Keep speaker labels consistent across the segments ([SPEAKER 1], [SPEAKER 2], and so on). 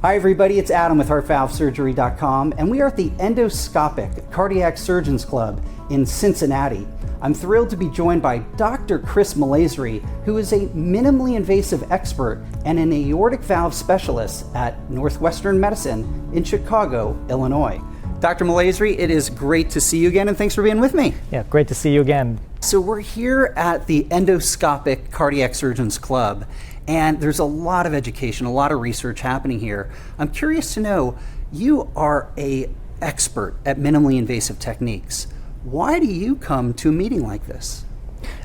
[SPEAKER 1] Hi everybody, it's Adam with HeartValveSurgery.com, and we are at the Endoscopic Cardiac Surgeons Club in Cincinnati. I'm thrilled to be joined by Dr. Chris Malaisrie, who is a minimally invasive expert and an aortic valve specialist at Northwestern Medicine in Chicago, Illinois. Dr. Malaisrie, it is great to see you again, and thanks for being with me.
[SPEAKER 2] Yeah, great to see you again.
[SPEAKER 1] So we're here at the Endoscopic Cardiac Surgeons Club, and there's a lot of education, a lot of research happening here. I'm curious to know, you are an expert at minimally invasive techniques. Why do you come to a meeting like this?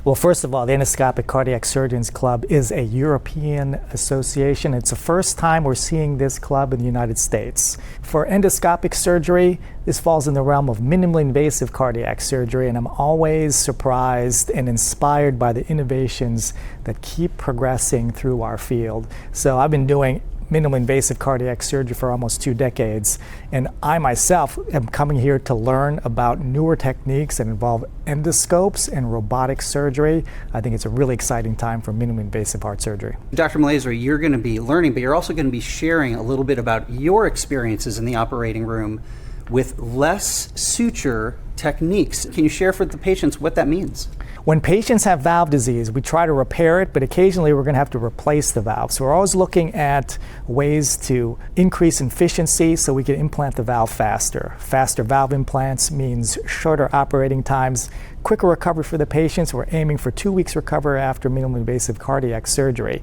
[SPEAKER 2] Well, first of all, the Endoscopic Cardiac Surgeons Club is a European association. It's the first time we're seeing this club in the United States. For endoscopic surgery, this falls in the realm of minimally invasive cardiac surgery, and I'm always surprised and inspired by the innovations that keep progressing through our field. So I've been doing minimally invasive cardiac surgery for almost 2 decades, and I myself am coming here to learn about newer techniques that involve endoscopes and robotic surgery. I think it's a really exciting time for minimally invasive heart surgery.
[SPEAKER 1] Dr. Malaisrie, you're going to be learning, but you're also going to be sharing a little bit about your experiences in the operating room with less suture techniques. Can you share for the patients what that means?
[SPEAKER 2] When patients have valve disease, we try to repair it, but occasionally we're going to have to replace the valve. So we're always looking at ways to increase efficiency so we can implant the valve faster. Faster valve implants means shorter operating times, quicker recovery for the patients. We're aiming for 2 weeks recovery after minimally invasive cardiac surgery.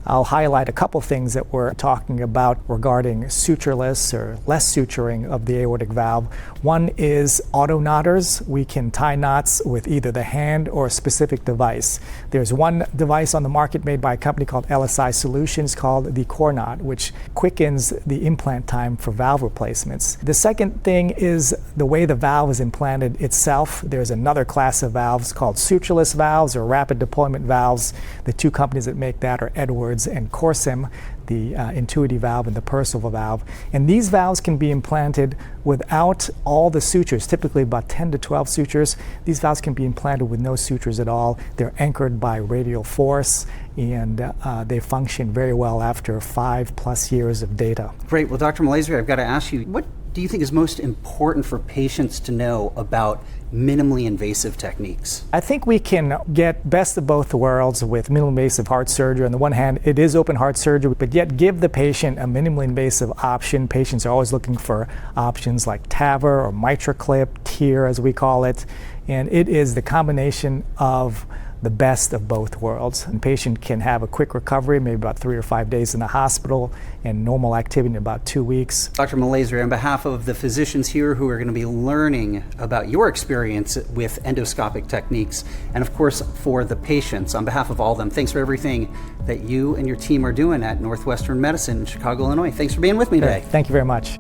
[SPEAKER 2] I'll highlight a couple things that we're talking about regarding sutureless or less suturing of the aortic valve. One is auto knotters. We can tie knots with either the hand or a specific device. There's one device on the market made by a company called LSI Solutions called the Core Knot, which quickens the implant time for valve replacements. The second thing is the way the valve is implanted itself. There's another class of valves called sutureless valves or rapid deployment valves. The two companies that make that are Edwards and Perceval, the Intuity valve and the Perceval valve. And these valves can be implanted without all the sutures, typically about 10 to 12 sutures. These valves can be implanted with no sutures at all. They're anchored by radial force, and they function very well after 5+ years of data.
[SPEAKER 1] Great. Well, Dr. Malaisrie, I've got to ask you, what do you think is most important for patients to know about minimally invasive techniques?
[SPEAKER 2] I think we can get best of both worlds with minimally invasive heart surgery. On the one hand, it is open heart surgery, but yet give the patient a minimally invasive option. Patients are always looking for options like TAVR or MitraClip, TEER as we call it, and it is the combination of the best of both worlds. And patient can have a quick recovery, maybe about 3 or 5 days in the hospital, and normal activity in about 2 weeks.
[SPEAKER 1] Dr. Malaisrie, on behalf of the physicians here who are going to be learning about your experience with endoscopic techniques, and of course for the patients, on behalf of all of them, thanks for everything that you and your team are doing at Northwestern Medicine in Chicago, Illinois. Thanks for being with me today.
[SPEAKER 2] Thank you very much.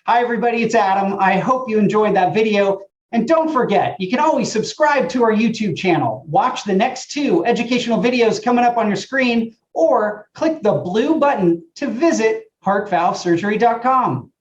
[SPEAKER 1] Hi everybody, it's Adam. I hope you enjoyed that video. And don't forget, you can always subscribe to our YouTube channel, watch the next 2 educational videos coming up on your screen, or click the blue button to visit HeartValveSurgery.com.